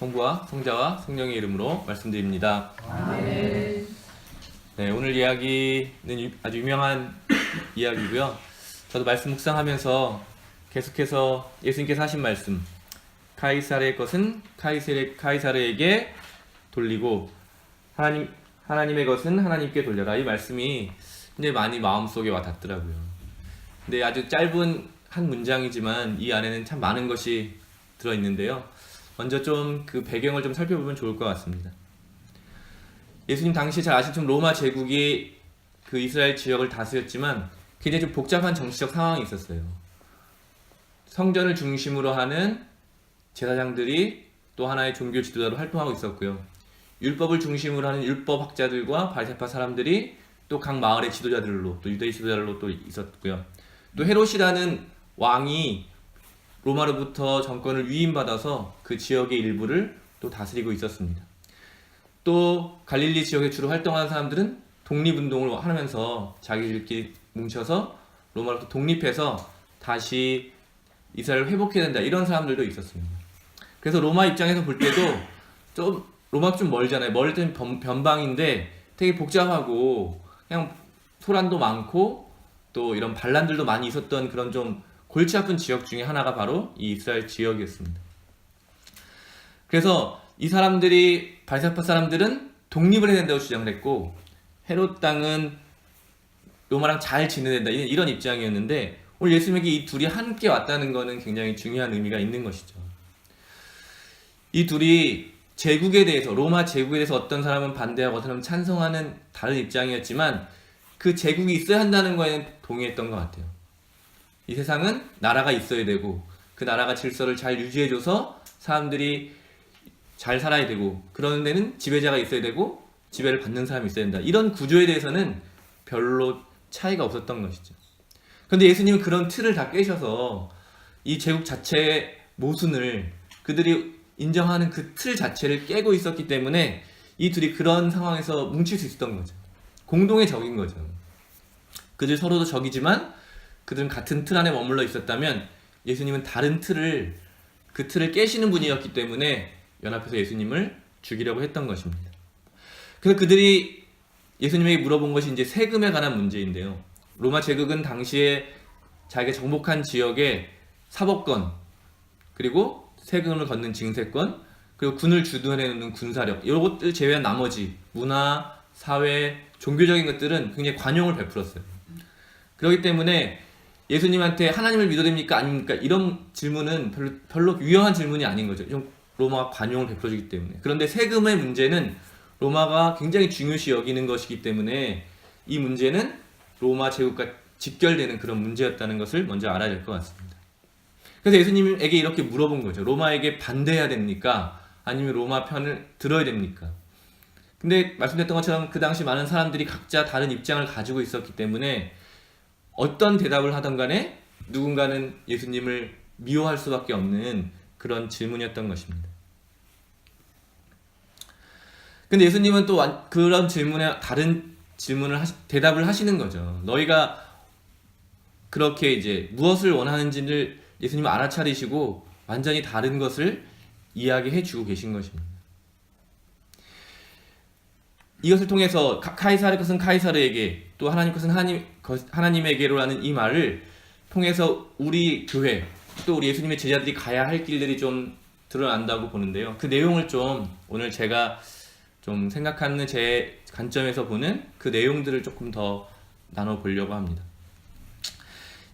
성부와 성자와 성령의 이름으로 말씀드립니다. 아멘. 네, 오늘 이야기는 아주 유명한 이야기고요. 저도 말씀 묵상하면서 계속해서 예수님께서 하신 말씀, 카이사르의 것은 카이사르에게 돌리고 하나님의 것은 하나님께 돌려라, 이 말씀이 굉장히 많이 마음속에 와 닿더라고요. 근데 아주 짧은 한 문장이지만 이 안에는 참 많은 것이 들어있는데요. 먼저 좀 그 배경을 좀 살펴보면 좋을 것 같습니다. 예수님 당시 잘 아시겠지만 로마 제국이 그 이스라엘 지역을 다스렸지만 굉장히 좀 복잡한 정치적 상황이 있었어요. 성전을 중심으로 하는 제사장들이 또 하나의 종교 지도자로 활동하고 있었고요. 율법을 중심으로 하는 율법학자들과 바리새파 사람들이 또 각 마을의 지도자들로, 또 유대인 지도자들로 또 있었고요. 또 헤롯이라는 왕이 로마로부터 정권을 위임받아서 그 지역의 일부를 또 다스리고 있었습니다. 또 갈릴리 지역에 주로 활동하는 사람들은 독립운동을 하면서 자기들끼리 뭉쳐서 로마로부터 독립해서 다시 이스라엘을 회복해야 된다, 이런 사람들도 있었습니다. 그래서 로마 입장에서 볼 때도 로마 좀 멀잖아요. 멀 때는 변방인데 되게 복잡하고 그냥 소란도 많고 또 이런 반란들도 많이 있었던 그런 좀 골치 아픈 지역 중에 하나가 바로 이 이스라엘 지역이었습니다. 그래서 이 사람들이, 바리새파 사람들은 독립을 해야 된다고 주장을 했고, 헤롯 당은 로마랑 잘 지내야 된다, 이런 입장이었는데, 오늘 예수님에게 이 둘이 함께 왔다는 것은 굉장히 중요한 의미가 있는 것이죠. 이 둘이 제국에 대해서, 로마 제국에 대해서 어떤 사람은 반대하고 어떤 사람은 찬성하는 다른 입장이었지만 그 제국이 있어야 한다는 거에는 동의했던 것 같아요. 이 세상은 나라가 있어야 되고 그 나라가 질서를 잘 유지해줘서 사람들이 잘 살아야 되고, 그러는 데는 지배자가 있어야 되고 지배를 받는 사람이 있어야 된다, 이런 구조에 대해서는 별로 차이가 없었던 것이죠. 그런데 예수님은 그런 틀을 다 깨셔서 이 제국 자체의 모순을, 그들이 인정하는 그 틀 자체를 깨고 있었기 때문에 이 둘이 그런 상황에서 뭉칠 수 있었던 거죠. 공동의 적인 거죠. 그들 서로도 적이지만 그들은 같은 틀 안에 머물러 있었다면 예수님은 다른 틀을, 그 틀을 깨시는 분이었기 때문에 연합해서 예수님을 죽이려고 했던 것입니다. 그래서 그들이 예수님에게 물어본 것이 이제 세금에 관한 문제인데요. 로마 제국은 당시에 자기가 정복한 지역의 사법권, 그리고 세금을 걷는 징세권, 그리고 군을 주둔해 놓는 군사력, 이런 것들 제외한 나머지 문화, 사회, 종교적인 것들은 굉장히 관용을 베풀었어요. 그렇기 때문에 예수님한테 하나님을 믿어야 됩니까? 아닙니까? 이런 질문은 별로 유용한 질문이 아닌 거죠. 좀 로마가 관용을 베풀어주기 때문에. 그런데 세금의 문제는 로마가 굉장히 중요시 여기는 것이기 때문에 이 문제는 로마 제국과 직결되는 그런 문제였다는 것을 먼저 알아야 될 것 같습니다. 그래서 예수님에게 이렇게 물어본 거죠. 로마에게 반대해야 됩니까? 아니면 로마 편을 들어야 됩니까? 근데 말씀드렸던 것처럼 그 당시 많은 사람들이 각자 다른 입장을 가지고 있었기 때문에 어떤 대답을 하던 간에 누군가는 예수님을 미워할 수밖에 없는 그런 질문이었던 것입니다. 근데 예수님은 또 그런 질문에 다른 질문을 대답을 하시는 거죠. 너희가 그렇게 이제 무엇을 원하는지를 예수님은 알아차리시고 완전히 다른 것을 이야기해 주고 계신 것입니다. 이것을 통해서 카이사르의 것은 카이사르에게, 또 하나님 것은 하나님에게로라는 이 말을 통해서 우리 교회, 또 우리 예수님의 제자들이 가야 할 길들이 좀 드러난다고 보는데요. 그 내용을 좀 오늘 제가 좀 생각하는 제 관점에서 보는 그 내용들을 조금 더 나눠보려고 합니다.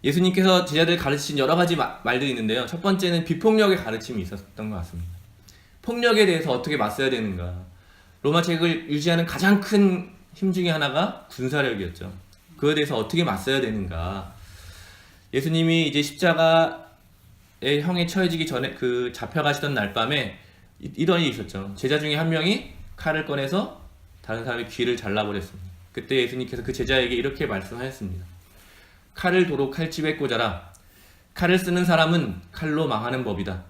예수님께서 제자들 가르치신 여러 가지 말들이 있는데요. 첫 번째는 비폭력의 가르침이 있었던 것 같습니다. 폭력에 대해서 어떻게 맞서야 되는가. 로마 제국을 유지하는 가장 큰 힘 중에 하나가 군사력이었죠. 그에 대해서 어떻게 맞서야 되는가. 예수님이 이제 십자가의 형에 처해지기 전에 그 잡혀가시던 날 밤에 이런 일이 있었죠. 제자 중에 한 명이 칼을 꺼내서 다른 사람의 귀를 잘라버렸습니다. 그때 예수님께서 그 제자에게 이렇게 말씀하셨습니다. 칼을 도로 칼집에 꽂아라. 칼을 쓰는 사람은 칼로 망하는 법이다.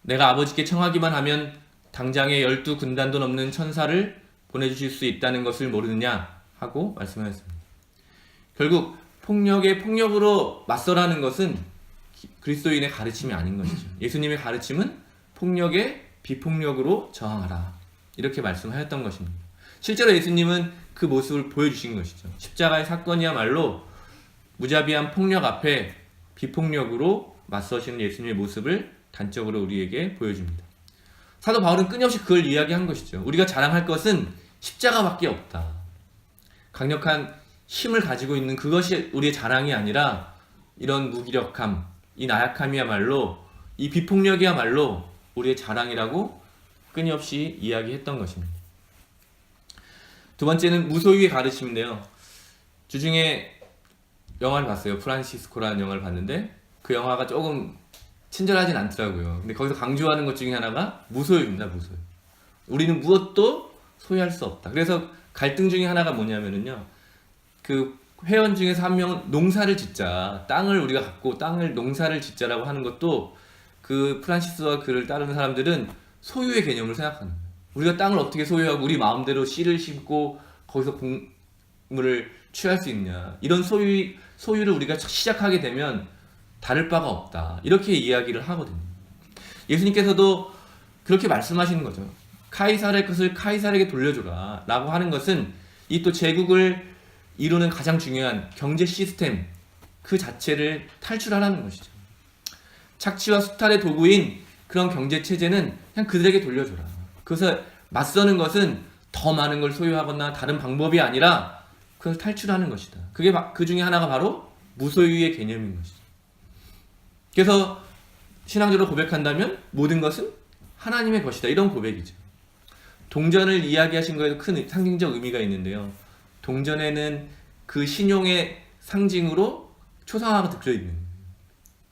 내가 아버지께 청하기만 하면 당장에 12군단도 넘는 천사를 보내주실 수 있다는 것을 모르느냐 하고 말씀하셨습니다. 결국 폭력에 폭력으로 맞서라는 것은 그리스도인의 가르침이 아닌 것이죠. 예수님의 가르침은 폭력에 비폭력으로 저항하라. 이렇게 말씀하셨던 것입니다. 실제로 예수님은 그 모습을 보여주신 것이죠. 십자가의 사건이야말로 무자비한 폭력 앞에 비폭력으로 맞서시는 예수님의 모습을 단적으로 우리에게 보여줍니다. 사도 바울은 끊임없이 그걸 이야기한 것이죠. 우리가 자랑할 것은 십자가밖에 없다. 강력한 힘을 가지고 있는 그것이 우리의 자랑이 아니라 이런 무기력함, 이 나약함이야말로, 이 비폭력이야말로 우리의 자랑이라고 끊임없이 이야기했던 것입니다. 두 번째는 무소유의 가르침인데요. 주중에 영화를 봤어요. 프란시스코라는 영화를 봤는데 그 영화가 조금 친절하진 않더라고요. 근데 거기서 강조하는 것 중에 하나가 무소유입니다. 무소유. 우리는 무엇도 소유할 수 없다. 그래서 갈등 중에 하나가 뭐냐면은요. 그 회원 중에서 한 명은 농사를 짓자. 땅을 우리가 갖고 땅을 농사를 짓자라고 하는 것도 그 프란시스와 그를 따르는 사람들은 소유의 개념을 생각하는 거예요. 우리가 땅을 어떻게 소유하고 우리 마음대로 씨를 심고 거기서 곡물을 취할 수 있냐. 이런 소유를 우리가 시작하게 되면 다를 바가 없다. 이렇게 이야기를 하거든요. 예수님께서도 그렇게 말씀하시는 거죠. 카이사르의 것을 카이사르에게 돌려줘라 라고 하는 것은 이 또 제국을 이루는 가장 중요한 경제 시스템 그 자체를 탈출하라는 것이죠. 착취와 수탈의 도구인 그런 경제 체제는 그냥 그들에게 돌려줘라. 그래서 맞서는 것은 더 많은 걸 소유하거나 다른 방법이 아니라 그걸 탈출하는 것이다. 그게 그 중에 하나가 바로 무소유의 개념인 것이죠. 그래서 신앙적으로 고백한다면 모든 것은 하나님의 것이다. 이런 고백이죠. 동전을 이야기하신 거에도 큰 상징적 의미가 있는데요. 동전에는 그 신용의 상징으로 초상화가 들어있는 거예요.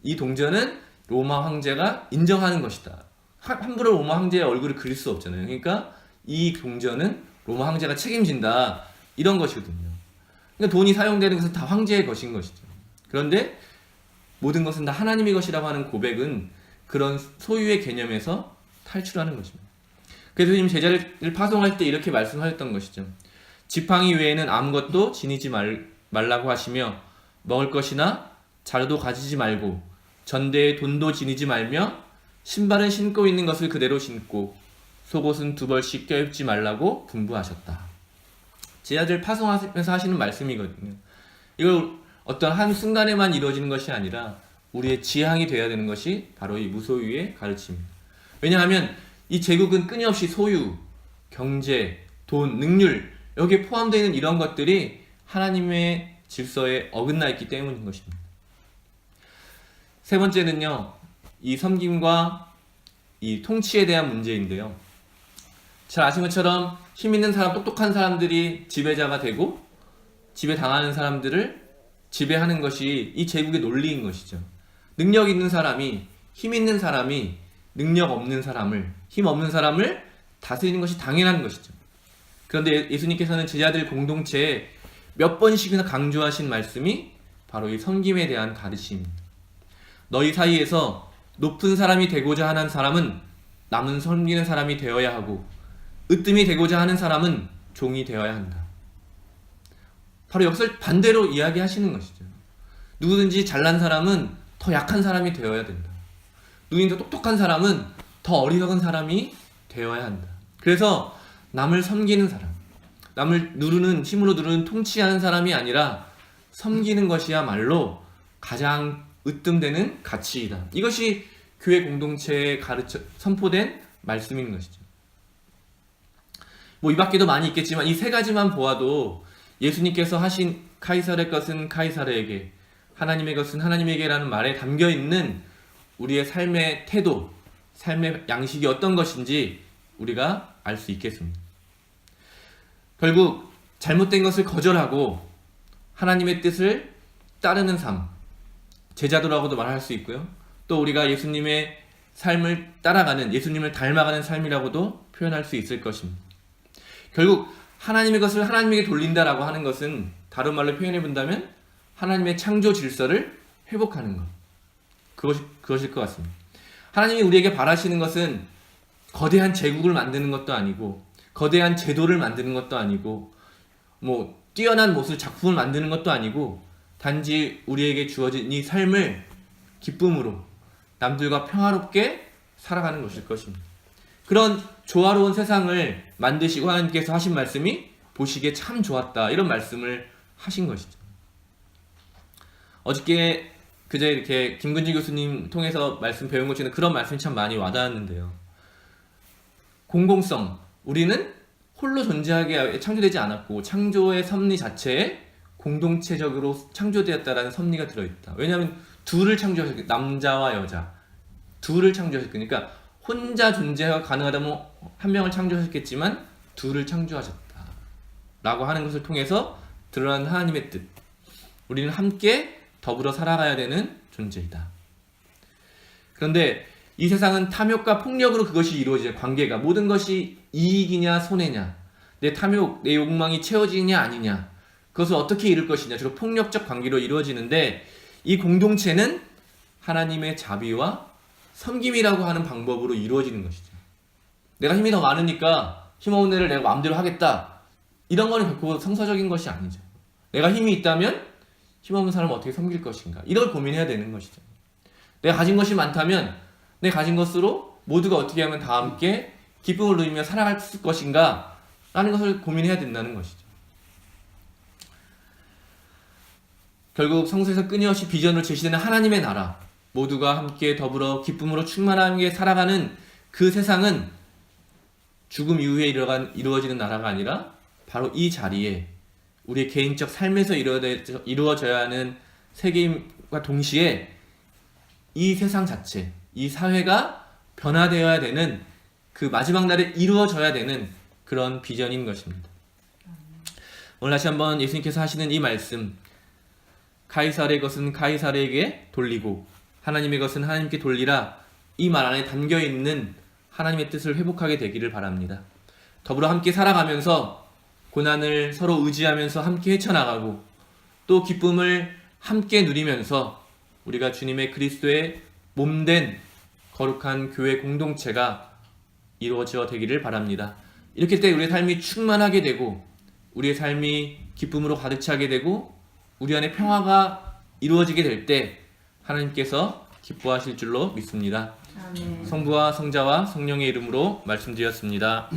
이 동전은 로마 황제가 인정하는 것이다. 함부로 로마 황제의 얼굴을 그릴 수 없잖아요. 그러니까 이 동전은 로마 황제가 책임진다. 이런 것이거든요. 그러니까 돈이 사용되는 것은 다 황제의 것인 것이죠. 그런데 모든 것은 다 하나님의 것이라고 하는 고백은 그런 소유의 개념에서 탈출하는 것입니다. 그래서 지금 제자를 파송할 때 이렇게 말씀하셨던 것이죠. 지팡이 외에는 아무것도 지니지 말라고 하시며 먹을 것이나 자루도 가지지 말고 전대에 돈도 지니지 말며 신발은 신고 있는 것을 그대로 신고 속옷은 2벌씩 껴입지 말라고 분부하셨다. 제자들 파송하면서 하시는 말씀이거든요. 이걸 어떤 한 순간에만 이루어지는 것이 아니라 우리의 지향이 되어야 되는 것이 바로 이 무소유의 가르침입니다. 왜냐하면 이 제국은 끊임없이 소유, 경제, 돈, 능률 여기에 포함되어 있는 이런 것들이 하나님의 질서에 어긋나 있기 때문인 것입니다. 세 번째는요, 이 섬김과 이 통치에 대한 문제인데요. 잘 아신 것처럼 힘 있는 사람, 똑똑한 사람들이 지배자가 되고 지배당하는 사람들을 지배하는 것이 이 제국의 논리인 것이죠. 능력 있는 사람이, 힘 있는 사람이 능력 없는 사람을, 힘 없는 사람을 다스리는 것이 당연한 것이죠. 그런데 예수님께서는 제자들 공동체에 몇 번씩이나 강조하신 말씀이 바로 이 섬김에 대한 가르침입니다. 너희 사이에서 높은 사람이 되고자 하는 사람은 남은 섬기는 사람이 되어야 하고 으뜸이 되고자 하는 사람은 종이 되어야 한다. 바로 역설 반대로 이야기하시는 것이죠. 누구든지 잘난 사람은 더 약한 사람이 되어야 된다. 누구든지 더 똑똑한 사람은 더 어리석은 사람이 되어야 한다. 그래서 남을 섬기는 사람, 남을 힘으로 누르는 통치하는 사람이 아니라 섬기는 것이야말로 가장 으뜸되는 가치이다. 이것이 교회 공동체에 선포된 말씀인 것이죠. 이 밖에도 많이 있겠지만 이 세 가지만 보아도 예수님께서 하신 카이사르의 것은 카이사르에게, 하나님의 것은 하나님에게라는 말에 담겨있는 우리의 삶의 태도, 삶의 양식이 어떤 것인지 우리가 알 수 있겠습니다. 결국 잘못된 것을 거절하고 하나님의 뜻을 따르는 삶, 제자도라고도 말할 수 있고요. 또 우리가 예수님의 삶을 따라가는, 예수님을 닮아가는 삶이라고도 표현할 수 있을 것입니다. 결국 하나님의 것을 하나님에게 돌린다라고 하는 것은 다른 말로 표현해 본다면 하나님의 창조 질서를 회복하는 것. 그것일 것 같습니다. 하나님이 우리에게 바라시는 것은 거대한 제국을 만드는 것도 아니고 거대한 제도를 만드는 것도 아니고 뛰어난 작품을 만드는 것도 아니고 단지 우리에게 주어진 이 삶을 기쁨으로 남들과 평화롭게 살아가는 것일 것입니다. 그런 조화로운 세상을 만드시고 하나님께서 하신 말씀이 보시기에 참 좋았다. 이런 말씀을 하신 것이죠. 어저께 그제 이렇게 김근지 교수님 통해서 말씀 배운 것 중에 그런 말씀이 참 많이 와닿았는데요. 공공성. 우리는 홀로 존재하게 창조되지 않았고 창조의 섭리 자체에 공동체적으로 창조되었다라는 섭리가 들어있다. 왜냐하면 둘을 창조하셨기, 남자와 여자 둘을 창조하셨으니까. 그러니까 혼자 존재가 가능하다면 한 명을 창조하셨겠지만 둘을 창조하셨다 라고 하는 것을 통해서 드러난 하나님의 뜻. 우리는 함께 더불어 살아가야 되는 존재이다. 그런데 이 세상은 탐욕과 폭력으로 그것이 이루어져요. 관계가 모든 것이 이익이냐 손해냐, 내 탐욕, 내 욕망이 채워지냐 아니냐, 그것을 어떻게 이룰 것이냐, 주로 폭력적 관계로 이루어지는데 이 공동체는 하나님의 자비와 섬김이라고 하는 방법으로 이루어지는 것이죠. 내가 힘이 더 많으니까 힘없는 애를 내가 마음대로 하겠다, 이런 거는 결코 성서적인 것이 아니죠. 내가 힘이 있다면 힘없는 사람을 어떻게 섬길 것인가, 이걸 고민해야 되는 것이죠. 내가 가진 것이 많다면 내 가진 것으로 모두가 어떻게 하면 다 함께 기쁨을 누리며 살아갈 것인가 라는 것을 고민해야 된다는 것이죠. 결국 성서에서 끊임없이 비전으로 제시되는 하나님의 나라, 모두가 함께 더불어 기쁨으로 충만하게 살아가는 그 세상은 죽음 이후에 이루어지는 나라가 아니라 바로 이 자리에 우리의 개인적 삶에서 이루어져야 하는 세계임과 동시에 이 세상 자체, 이 사회가 변화되어야 되는 그 마지막 날에 이루어져야 되는 그런 비전인 것입니다. 오늘 다시 한번 예수님께서 하시는 이 말씀, 카이사르의 것은 카이사르에게 돌리고 하나님의 것은 하나님께 돌리라, 이 말 안에 담겨있는 하나님의 뜻을 회복하게 되기를 바랍니다. 더불어 함께 살아가면서 고난을 서로 의지하면서 함께 헤쳐나가고 또 기쁨을 함께 누리면서 우리가 주님의 그리스도의 몸된 거룩한 교회 공동체가 이루어져 되기를 바랍니다. 이렇게 때 우리의 삶이 충만하게 되고 우리의 삶이 기쁨으로 가득 차게 되고 우리 안에 평화가 이루어지게 될 때 하나님께서 기뻐하실 줄로 믿습니다. 아멘. 성부와 성자와 성령의 이름으로 말씀드렸습니다.